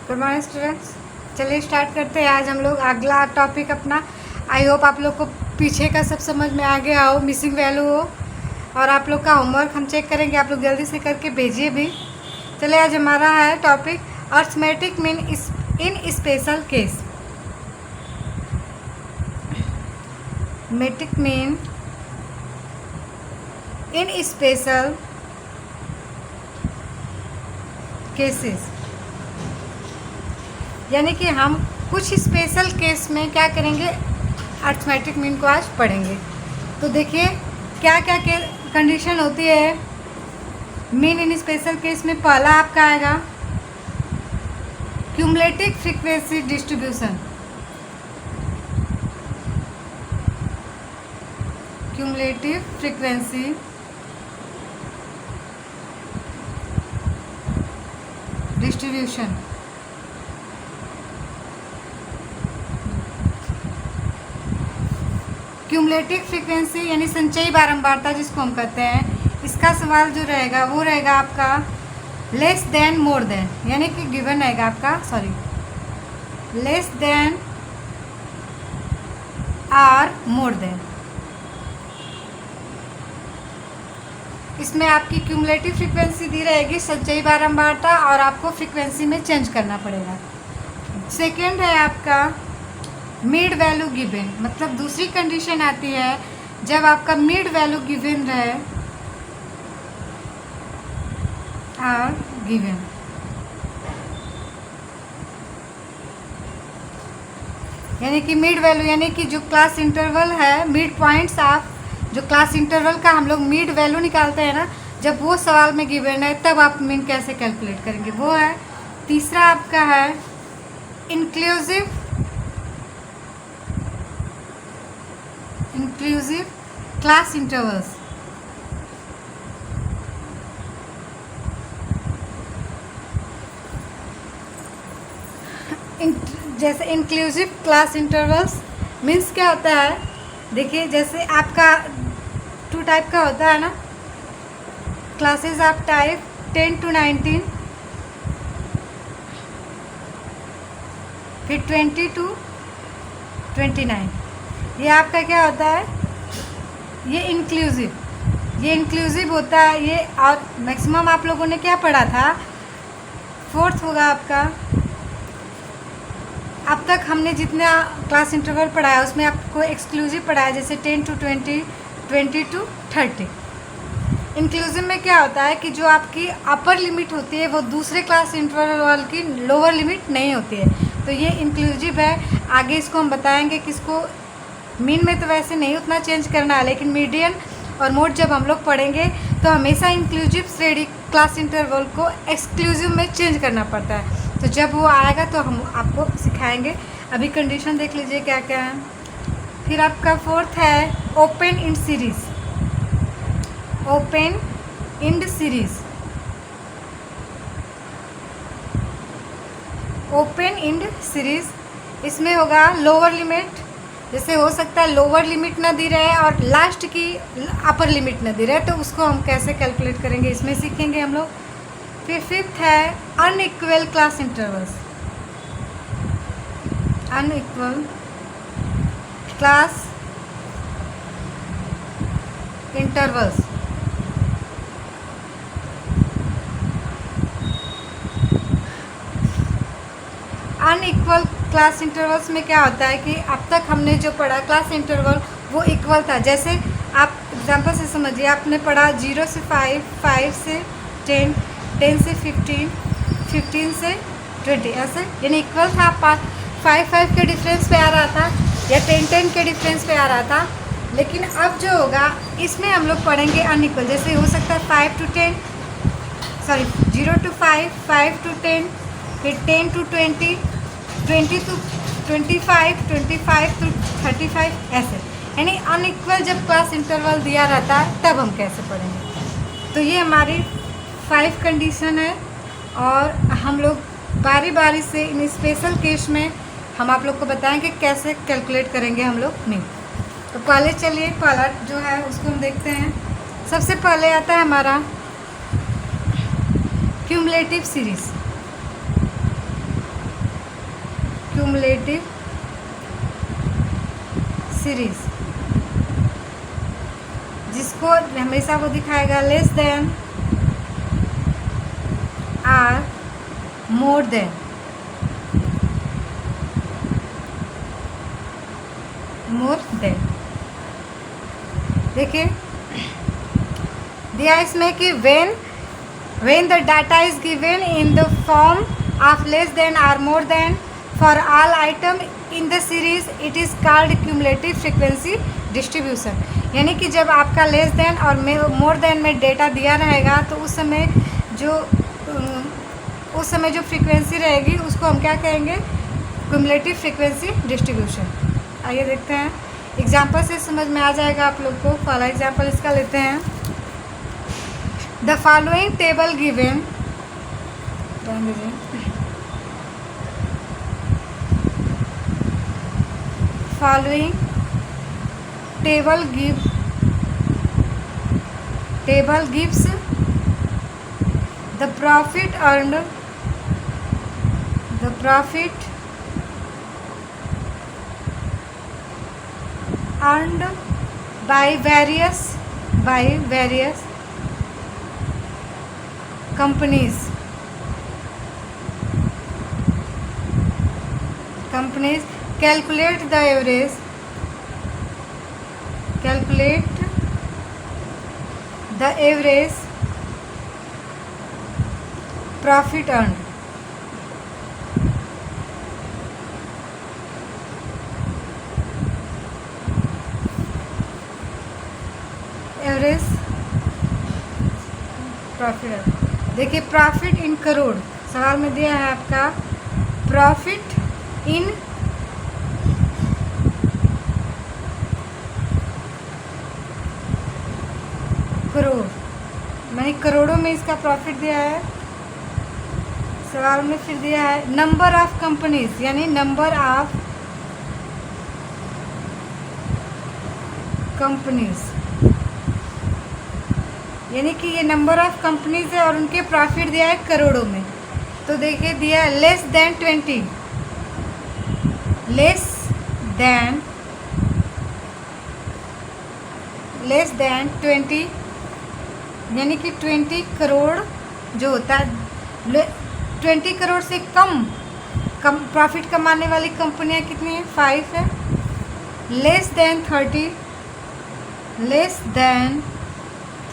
Good morning students. चलिए start करते हैं। आज हम लोग अगला टॉपिक अपना, आई होप आप लोग को पीछे का सब समझ में आ गया हो, मिसिंग वैल्यू हो, और आप लोग का होमवर्क हम चेक करेंगे। आप लोग जल्दी से करके भेजिए भी। चलिए आज हमारा है topic arithmetic mean in special case. Metric mean in special cases, यानी कि हम कुछ स्पेशल केस में क्या करेंगे, अर्थमेटिक मीन को आज पढ़ेंगे। तो देखिए क्या क्या कंडीशन होती है मीन इन स्पेशल केस में। पहला आपका आएगा cumulative frequency distribution. Cumulative frequency distribution. Cumulative frequency यानी संचयी बारंबारता जिसको हम कहते हैं, इसका सवाल जो रहेगा वो रहेगा आपका लेस देन मोर देन, यानी कि गिवन रहेगा आपका less than or more than. इसमें आपकी क्यूमुलेटिव फ्रीक्वेंसी दी रहेगी संचयी बारंबारता, और आपको फ्रीक्वेंसी में चेंज करना पड़ेगा। सेकेंड है आपका मिड वैल्यू गिवन, मतलब दूसरी कंडीशन आती है जब आपका मिड वैल्यू गिवन रहे और गिवन। यानी कि मिड वैल्यू यानी कि जो क्लास इंटरवल है, मिड पॉइंट्स ऑफ जो क्लास इंटरवल का हम लोग मिड वैल्यू निकालते हैं ना, जब वो सवाल में गिवन है तब आप मीन कैसे कैलकुलेट करेंगे, वो है। तीसरा आपका है इंक्लूसिव क्लास इंटरवल्स। जैसे इंक्लूसिव क्लास इंटरवल्स मीन्स क्या होता है, देखिए जैसे आपका 2 टाइप का होता है ना, क्लासेस ऑफ टाइप 10 to 19, फिर 20 to 29। ये आपका क्या होता है, ये इंक्लूसिव होता है ये। और मैक्सिमम आप लोगों ने क्या पढ़ा था, 4th होगा आपका। अब तक हमने जितना क्लास इंटरवल पढ़ाया उसमें आपको एक्सक्लूसिव पढ़ाया, जैसे 10 to 20, 20 to 30। इंक्लूसिव में क्या होता है कि जो आपकी अपर लिमिट होती है वो दूसरे क्लास इंटरवल की लोअर लिमिट नहीं होती है, तो ये इंक्लूसिव है। आगे इसको हम बताएंगे कि इसको मीन में तो वैसे नहीं उतना चेंज करना है, लेकिन मीडियन और मोड जब हम लोग पढ़ेंगे तो हमेशा इंक्लूसिव श्रेणी क्लास इंटरवल को एक्सक्लूसिव में चेंज करना पड़ता है। तो जब वो आएगा तो हम आपको सिखाएंगे। अभी कंडीशन देख लीजिए क्या क्या है। फिर आपका 4th है open end series. Open end series, open end series इसमें होगा लोअर लिमिट, जैसे हो सकता है लोअर लिमिट ना दी रहे और लास्ट की अपर लिमिट ना दी रहे, तो उसको हम कैसे कैलकुलेट करेंगे इसमें सीखेंगे हम लोग। फिर 5th है unequal class intervals. Unequal class intervals, unequal class intervals में क्या होता है कि अब तक हमने जो पढ़ा क्लास इंटरवल वो इक्वल था। जैसे आप एग्जांपल से समझिए, आपने पढ़ा 0 से 5, 5 से 10, 10 से 15, 15 से 20, ऐसे यानी इक्वल था। 5, 5 के डिफरेंस पे आ रहा था या 10, 10 के डिफरेंस पे आ रहा था। लेकिन अब जो होगा इसमें हम लोग पढ़ेंगे अनइक्वल, जैसे हो सकता है 0 to 5, 5 to 10, फिर 10 to 20, 20 to 25, 25 to 35, ऐसे। यानी अनइक्वल जब क्लास इंटरवल दिया रहता है तब हम कैसे पढ़ेंगे। तो ये हमारी 5 कंडीशन है, और हम लोग बारी बारी से इन स्पेशल केस में हम आप लोग को बताएंगे कैसे कैलकुलेट करेंगे हम लोग मीन। तो पहले चलिए पहला जो है उसको हम देखते हैं। सबसे पहले आता है हमारा क्यूमुलेटिव सीरीज। क्यूमुलेटिव सीरीज, जिसको हमेशा वो दिखाएगा less than or more than, देखिए दिया इसमें कि when the data is given in the form of less than or more than for all item in the series it is called cumulative frequency distribution। यानी कि जब आपका less then और more than में डेटा दिया रहेगा तो उस समय जो फ्रीक्वेंसी रहेगी उसको हम क्या कहेंगे, क्यूमुलेटिव फ्रीक्वेंसी डिस्ट्रीब्यूशन। आइए देखते हैं, एग्जाम्पल से समझ में आ जाएगा आप लोग को। पहला एग्जाम्पल इसका लेते हैं। The following table given, following table gives the profit earned by various companies calculate the average profit earned। Average profit, देखिए प्रॉफिट इन करोड़, सवाल में दिया है आपका प्रॉफिट इन करोड़, मैंने करोड़ों में इसका प्रॉफिट दिया है। सवाल में फिर दिया है नंबर ऑफ कंपनीज, यानी नंबर ऑफ कंपनीज, यानी कि ये नंबर ऑफ कंपनीज है और उनके प्रॉफिट दिया है करोड़ों में। तो देखिए दिया है लेस देन 20, लेस देन 20, यानी कि 20 करोड़ जो होता है, 20 करोड़ से कम प्रॉफिट कमाने वाली कंपनियां कितनी हैं, 5 है। लेस देन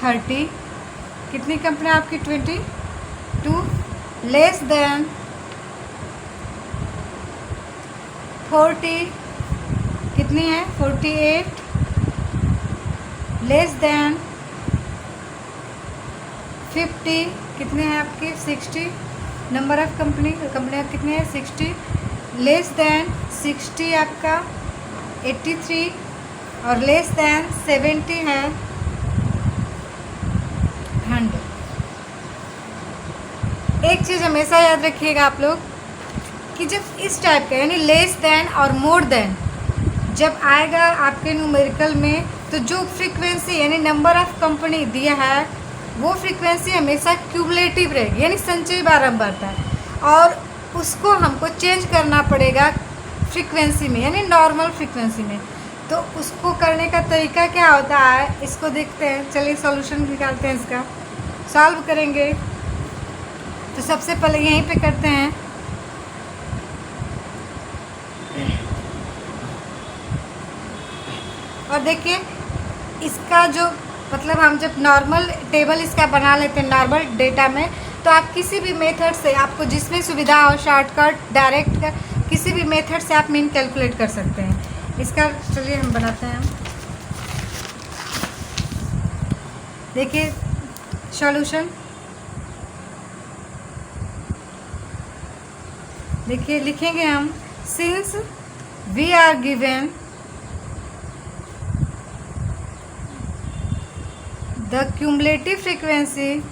30 कितनी कंपनियां आपकी, 22। लेस देन 40 कितनी है, 48। लेस देन 50 कितने हैं आपके, 60। नंबर ऑफ कंपनियाँ कितनी है, 60। लेस देन 60 आपका 83 और लेस देन 70 है 100। एक चीज़ हमेशा याद रखिएगा आप लोग कि जब इस टाइप का यानी लेस देन और मोर देन जब आएगा आपके न्यूमेरिकल में, तो जो फ्रीक्वेंसी यानी नंबर ऑफ कंपनी दिया है वो फ्रीक्वेंसी हमेशा क्यूमुलेटिव रहेगी, यानी संचयी बारंबारता है, और उसको हमको चेंज करना पड़ेगा फ्रीक्वेंसी में, यानी नॉर्मल फ्रीक्वेंसी में। तो उसको करने का तरीका क्या होता है, इसको देखते हैं। चलिए सॉल्यूशन निकालते हैं, इसका सॉल्व करेंगे। तो सबसे पहले यहीं पे करते हैं। और देखिए इसका जो मतलब हम जब नॉर्मल टेबल इसका बना लेते हैं नॉर्मल डेटा में, तो आप किसी भी मेथड से, आपको जिसमें सुविधा हो, शॉर्टकट, डायरेक्ट, किसी भी मेथड से आप मीन कैलकुलेट कर सकते हैं इसका। चलिए हम बनाते हैं। देखिए सॉल्यूशन, देखिए लिखेंगे हम, since we are given the cumulative frequencies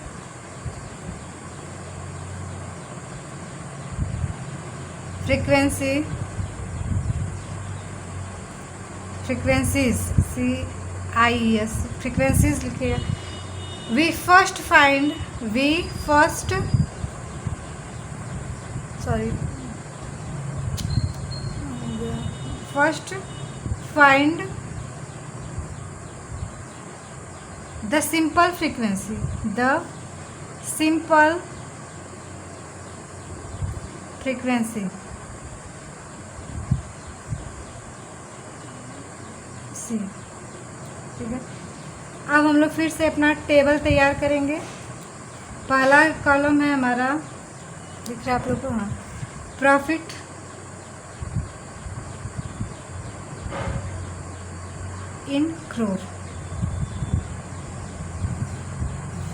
CIES frequencies लिखिए। we first find first find the simple frequency, the simple frequencies. ठीक है, अब हम लोग फिर से अपना टेबल तैयार करेंगे। पहला कॉलम है हमारा, दिख रहा है आप लोग को, हाँ, profit in crore.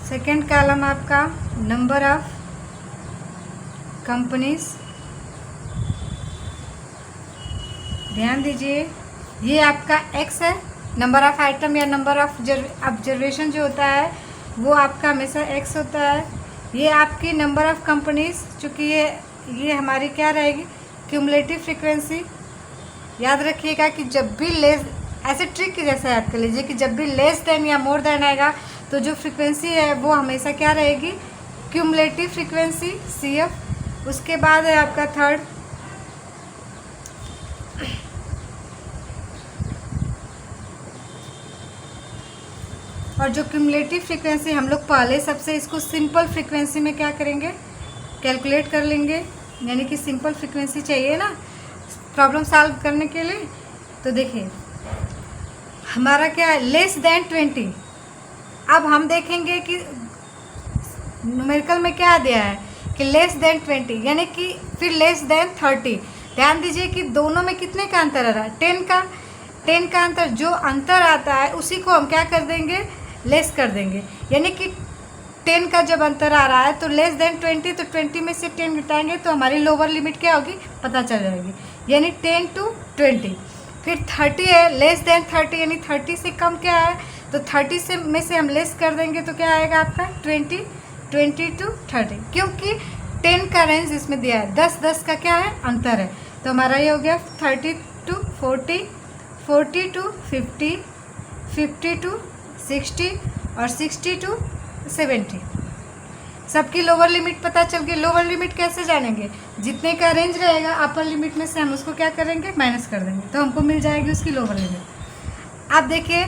Second column आपका नंबर ऑफ कंपनीज। ध्यान दीजिए, ये आपका एक्स है, नंबर ऑफ आइटम या नंबर ऑफ ऑब्जर्वेशन जो होता है वो आपका हमेशा एक्स होता है। ये आपकी नंबर ऑफ कंपनीज, चूँकि ये हमारी क्या रहेगी, क्यूमुलेटिव फ्रीक्वेंसी। याद रखिएगा कि जब भी लेस, ऐसे ट्रिक की जैसा याद कर लीजिए कि जब भी लेस देन या मोर देन आएगा तो जो फ्रीक्वेंसी है वो हमेशा क्या रहेगी, क्यूमुलेटिव फ्रीक्वेंसी CF। उसके बाद है आपका थर्ड और जो क्यूमुलेटिव फ्रीक्वेंसी हम लोग पहले सबसे इसको सिंपल फ्रीक्वेंसी में क्या करेंगे, कैलकुलेट कर लेंगे। यानी कि सिंपल फ्रीक्वेंसी चाहिए ना प्रॉब्लम सॉल्व करने के लिए। तो देखिए हमारा क्या है, लेस देन 20। अब हम देखेंगे कि न्यूमेरिकल में क्या दिया है कि लेस देन 20, यानी कि फिर लेस देन 30। ध्यान दीजिए कि दोनों में कितने का अंतर आ रहा है, 10 का अंतर। जो अंतर आता है उसी को हम क्या कर देंगे, लेस कर देंगे। यानी कि 10 का जब अंतर आ रहा है तो लेस देन 20, तो 20 में से 10 घटाएंगे तो हमारी लोअर लिमिट क्या होगी, पता चल जाएगी, यानी 10 to 20। फिर 30 है, लेस देन 30, यानी 30 से कम क्या है, तो 30 से में से हम लेस कर देंगे तो क्या आएगा आपका 20 to 30, क्योंकि 10 का रेंज इसमें दिया है, 10 का क्या है, अंतर है। तो हमारा ये हो गया 30 to 40, 40 to 50, 50 to 60 और 60 to 70। सबकी लोअर लिमिट पता चल गई। लोअर लिमिट कैसे जानेंगे, जितने का रेंज रहेगा अपर लिमिट में से हम उसको क्या करेंगे, माइनस कर देंगे, तो हमको मिल जाएगी उसकी लोअर लिमिट। अब देखिए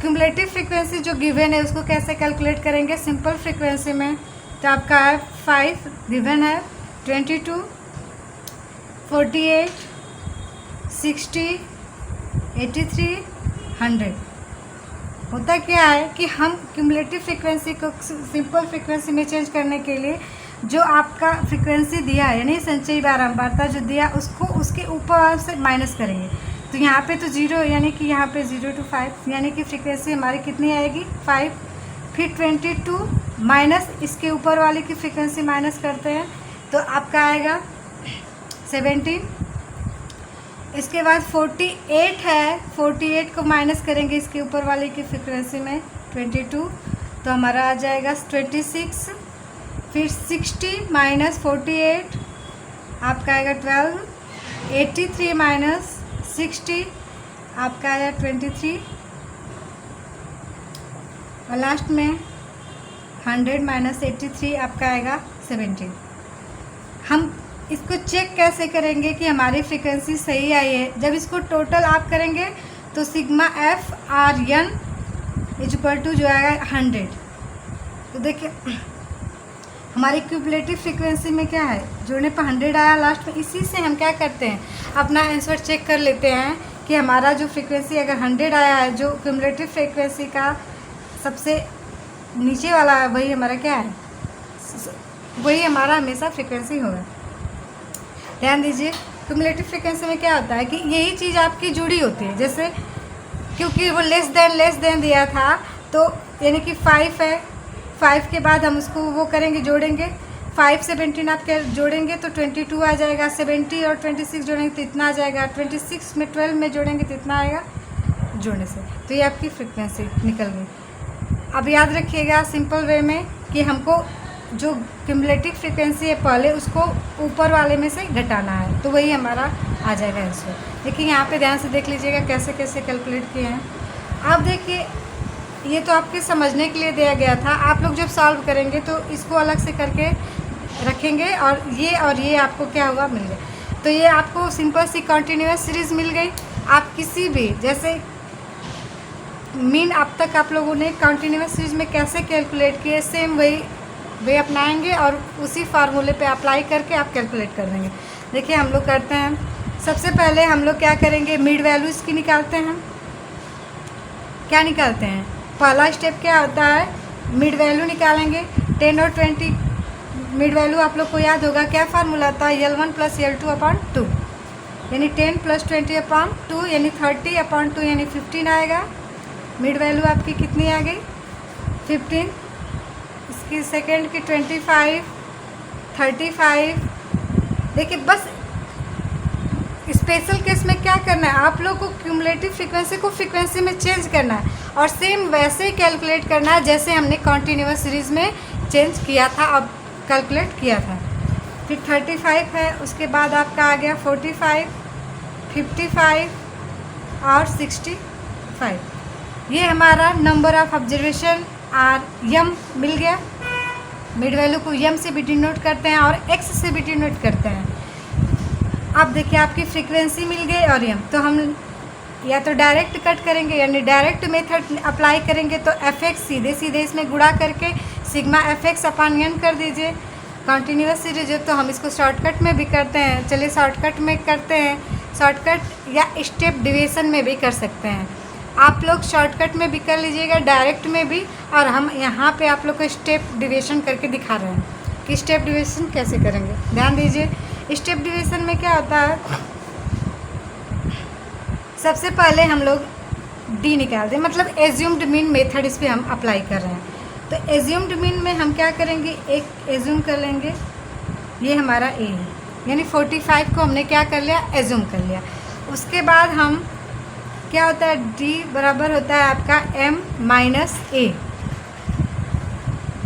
क्यूमुलेटिव फ्रीक्वेंसी जो गिवन है उसको कैसे कैलकुलेट करेंगे सिंपल फ्रीक्वेंसी में। तो आपका है 5 गिवन है, 22, 48, 60, 83, 100। होता क्या है कि हम क्यूमुलेटिव फ्रीक्वेंसी को सिंपल फ्रीक्वेंसी में चेंज करने के लिए जो आपका फ्रीक्वेंसी दिया है, यानी संचयी बारंबारता जो दिया उसको उसके ऊपर से माइनस करेंगे। तो यहाँ पे तो 0, यानी कि यहाँ पे 0 to 5, यानी कि फ्रीक्वेंसी हमारी कितनी आएगी, 5। फिर 22 माइनस इसके ऊपर वाले की फ्रीक्वेंसी माइनस करते हैं तो आपका आएगा 17। इसके बाद 48 है, 48 को माइनस करेंगे इसके ऊपर वाले की फ्रीक्वेंसी में 22, तो हमारा आ जाएगा 26। फिर 60 माइनस 48 आपका आएगा 12, 83 माइनस 60 आपका आया 23 और लास्ट में 100 माइनस 83 आपका आएगा 17। हम इसको चेक कैसे करेंगे कि हमारी फ्रीक्वेंसी सही आई है, जब इसको टोटल आप करेंगे तो सिग्मा FRN = जो आएगा 100। तो देखिए हमारी क्यूमुलेटिव फ्रीक्वेंसी में क्या है, जोड़ने पर 100 आया लास्ट में। इसी से हम क्या करते हैं, अपना आंसर चेक कर लेते हैं कि हमारा जो फ्रीक्वेंसी अगर 100 आया है, जो क्यूमुलेटिव फ्रीक्वेंसी का सबसे नीचे वाला है वही हमारा क्या है, वही हमारा हमेशा फ्रीक्वेंसी होगा। ध्यान दीजिए क्यूमुलेटिव फ्रीक्वेंसी में क्या होता है कि यही चीज़ आपकी जुड़ी होती है, जैसे क्योंकि वो लेस देन दिया था तो यानी कि 5 है, 5 के बाद हम उसको वो करेंगे, जोड़ेंगे 5 से 17 आप क्या जोड़ेंगे तो 22 आ जाएगा, 70 और 26 जोड़ेंगे तो इतना आ जाएगा, 26 में 12 में जोड़ेंगे तो इतना आएगा जोड़ने से। तो ये आपकी फ्रीक्वेंसी निकल गई। अब याद रखिएगा सिंपल वे में कि हमको जो क्यूमुलेटिव फ्रीक्वेंसी है पहले उसको ऊपर वाले में से घटाना है, तो वही हमारा आ जाएगा आंसर। देखिए यहाँ पे ध्यान से देख लीजिएगा कैसे कैसे कैलकुलेट किए हैं। अब देखिए ये तो आपके समझने के लिए दिया गया था, आप लोग जब सॉल्व करेंगे तो इसको अलग से करके रखेंगे और ये आपको क्या हुआ, मिल गया। तो ये आपको सिंपल सी कंटिन्यूअस सीरीज़ मिल गई। आप किसी भी, जैसे मीन अब तक आप लोगों ने कंटिन्यूअस सीरीज में कैसे कैलकुलेट किए, सेम वही वे अपनाएंगे और उसी फार्मूले पे अप्लाई करके आप कैलकुलेट कर देंगे। देखिए हम लोग करते हैं, सबसे पहले हम लोग क्या करेंगे, मिड वैल्यू इसकी निकालते हैं। क्या निकालते हैं, पहला स्टेप क्या होता है, मिड वैल्यू निकालेंगे। 10 और 20 मिड वैल्यू आप लोग को याद होगा, क्या फार्मूला था, L1 + L2/2, यानी 10 + 20/2 यानी 30/2 यानी 15 आएगा। मिड वैल्यू आपकी कितनी आ गई, 15। इसकी सेकेंड की 25, 35। देखिए बस स्पेशल केस में क्या करना है, आप लोग को क्यूमुलेटिव फ्रीक्वेंसी को फ्रीक्वेंसी में चेंज करना है और सेम वैसे ही कैलकुलेट करना है जैसे हमने कॉन्टीन्यूअस सीरीज़ में चेंज किया था, अब कैलकुलेट किया था। फिर 35 है, उसके बाद आपका आ गया 45, 55 और 65। ये हमारा नंबर ऑफ ऑब्जर्वेशन और यम मिल गया। मिड वैल्यू को यम से भी डिनोट करते हैं और एक्स से भी डिनोट करते हैं। अब देखिए आपकी फ्रीक्वेंसी मिल गई और यम, तो हम या तो डायरेक्ट कट करेंगे यानी डायरेक्ट मेथड अप्लाई करेंगे, तो fx सीधे सीधे इसमें गुणा करके सिग्मा fx/n कर दीजिए। कंटिन्यूअस सीरीज है तो हम इसको शॉर्टकट में भी करते हैं, चलिए शॉर्टकट में करते हैं। शॉर्टकट या स्टेप डिवीज़न में भी कर सकते हैं, आप लोग शॉर्टकट में भी कर लीजिएगा, डायरेक्ट में भी। और हम यहाँ पे आप लोग को स्टेप डिवीज़न करके दिखा रहे हैं कि स्टेप डिवीज़न कैसे करेंगे। ध्यान दीजिए, स्टेप डिवीज़न में क्या होता है, सबसे पहले हम लोग डी निकाल दें, मतलब एज्यूम्ड मीन मेथड इस पर हम अप्लाई कर रहे हैं। तो एज्यूम्ड मीन में हम क्या करेंगे, एक एज्यूम कर लेंगे, ये हमारा ए है, यानी 45 को हमने क्या कर लिया, एज्यूम कर लिया। उसके बाद हम क्या होता है, डी बराबर होता है आपका m - a।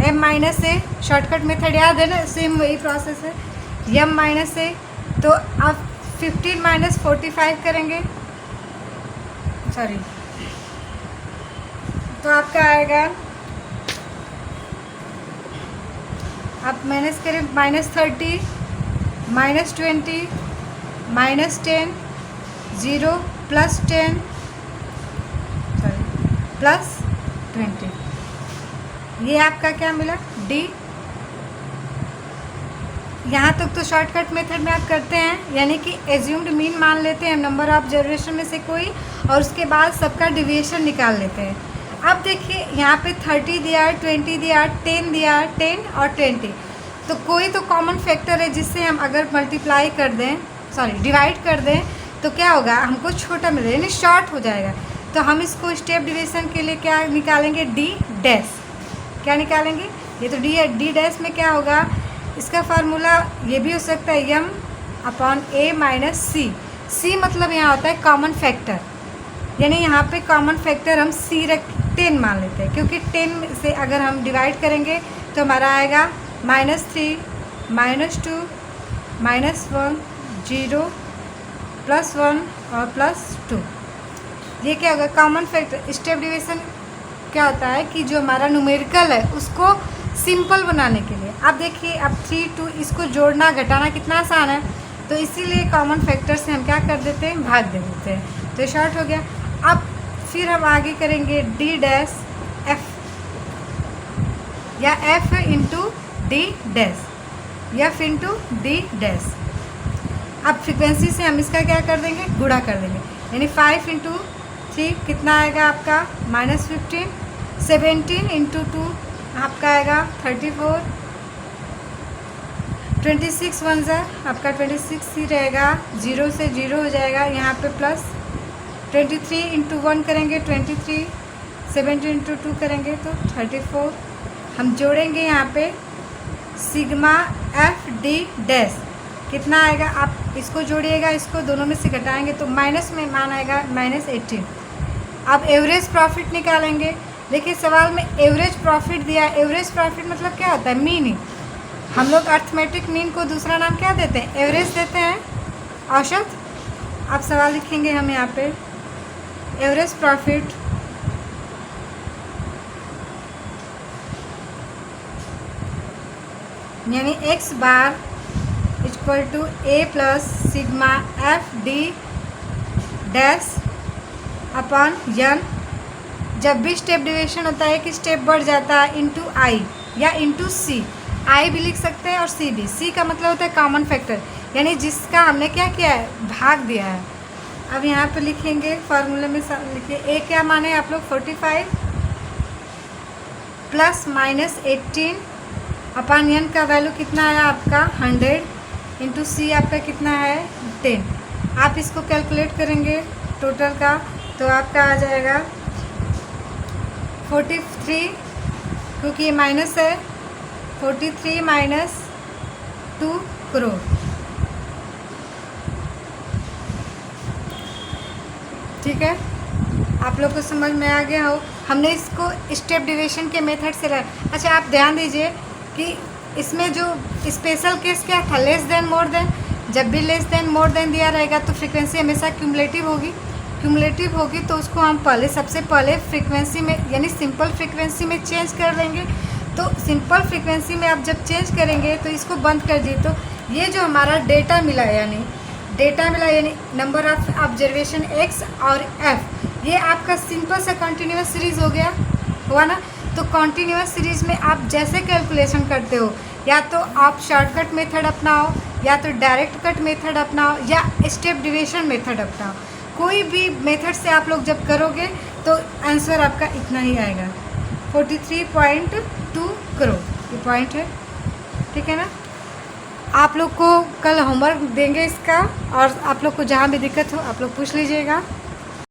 m - a shortcut method याद है ना, सेम वही प्रोसेस है, m - a। तो आप 15 - 45 करेंगे, सॉरी, तो आपका आएगा, आप माइनस करें, -30 -20 -10 0 +10 +20, ये आपका क्या मिला, डी। यहाँ तक तो शॉर्टकट मेथड में आप करते हैं, यानी कि एज्यूम्ड मीन मान लेते हैं नंबर ऑफ ऑब्जर्वेशन में से कोई, और उसके बाद सबका डिविएशन निकाल लेते हैं। अब देखिए यहाँ पे 30 दिया है, 20 दिया है, 10 दिया है, 10 और 20, तो कोई तो कॉमन फैक्टर है जिससे हम अगर मल्टीप्लाई कर दें, सॉरी डिवाइड कर दें, तो क्या होगा, हमको छोटा मिलेगा यानी शॉर्ट हो जाएगा। तो हम इसको स्टेप डिवीज़न के लिए क्या निकालेंगे, डी डैश। क्या निकालेंगे, ये तो डी है, डी डैश में क्या होगा, इसका फार्मूला ये भी हो सकता है m/a - c। c मतलब यहाँ होता है कॉमन फैक्टर, यानी यहाँ पे कॉमन फैक्टर हम c 10 मान लेते हैं, क्योंकि 10 से अगर हम डिवाइड करेंगे तो हमारा आएगा -3 -2 -1 0 +1 और +2। ये क्या होगा, कॉमन फैक्टर। स्टेप डिवीज़न क्या होता है कि जो हमारा न्यूमेरिकल है उसको सिंपल बनाने के लिए, अब देखिए अब 3 2 इसको जोड़ना घटाना कितना आसान है, तो इसीलिए कॉमन फैक्टर से हम क्या कर देते हैं, भाग दे देते हैं, तो शॉर्ट हो गया। अब फिर हम आगे करेंगे डी डैश एफ, या F into D dash, F into D dash. अब फ्रीक्वेंसी से हम इसका क्या कर देंगे, गुणा कर देंगे, यानी 5 × 3 कितना आएगा आपका, -15, 17 × 2 आपका आएगा 34, 26 1 ज़ा आपका 26 ही रहेगा, 0 से 0 हो जाएगा, यहाँ पे प्लस 23 × 1 करेंगे 23, 17 × 2 करेंगे तो 34। हम जोड़ेंगे यहाँ पे सिग्मा एफ डी डैश कितना आएगा, आप इसको जोड़िएगा, इसको दोनों में से घटाएंगे तो माइनस में मान आएगा -18। अब एवरेज प्रॉफिट निकालेंगे। देखिए सवाल में एवरेज प्रॉफिट दिया है, एवरेज प्रॉफिट मतलब क्या होता है, मीन ही। हम लोग अर्थमेटिक मीन को दूसरा नाम क्या देते हैं, एवरेज देते हैं, औसत। अब सवाल लिखेंगे हम यहाँ पे एवरेज प्रॉफिट यानी x bar = a + sigma F D dash upon n। जब भी स्टेप डिवीजन होता है कि स्टेप बढ़ जाता है इंटू आई या इंटू सी, आई भी लिख सकते हैं और सी भी। सी का मतलब होता है कॉमन फैक्टर, यानी जिसका हमने क्या किया है, भाग दिया है। अब यहाँ पे लिखेंगे फार्मूले में लिखिए, ए क्या माने आप लोग 45 प्लस माइनस 18 अपॉन एन का वैल्यू कितना है आपका 100 इंटू सी आपका कितना है 10। आप इसको कैलकुलेट करेंगे टोटल का तो आपका आ जाएगा 43, क्योंकि ये माइनस है, 43 माइनस 2 करोड़। ठीक है, आप लोग को समझ में आ गया हो। हमने इसको स्टेप डिवीजन के मेथड से लाया। अच्छा आप ध्यान दीजिए कि इसमें जो स्पेशल केस क्या था, लेस देन मोर देन। जब भी लेस देन मोर देन दिया रहेगा तो फ्रीक्वेंसी हमेशा क्यूमुलेटिव होगी। क्यूमुलेटिव होगी तो उसको हम सबसे पहले फ्रीक्वेंसी में यानी सिंपल फ्रीक्वेंसी में चेंज कर लेंगे। तो सिंपल फ्रीक्वेंसी में आप जब चेंज करेंगे तो इसको बंद कर दिए तो ये जो हमारा डेटा मिला यानी नंबर ऑफ ऑब्जर्वेशन एक्स और एफ, ये आपका सिंपल सा कंटिन्यूस सीरीज हो गया हुआ ना। तो कंटिन्यूस सीरीज में आप जैसे कैलकुलेशन करते हो, या तो आप शॉर्टकट मेथड अपनाओ, या तो डायरेक्ट कट मेथड अपनाओ, या स्टेप डिवीजन मेथड अपनाओ। कोई भी मेथड से आप लोग जब करोगे तो आंसर आपका इतना ही आएगा, 43.2 करोड़ ये पॉइंट है। ठीक है ना। आप लोग को कल होमवर्क देंगे इसका, और आप लोग को जहाँ भी दिक्कत हो आप लोग पूछ लीजिएगा।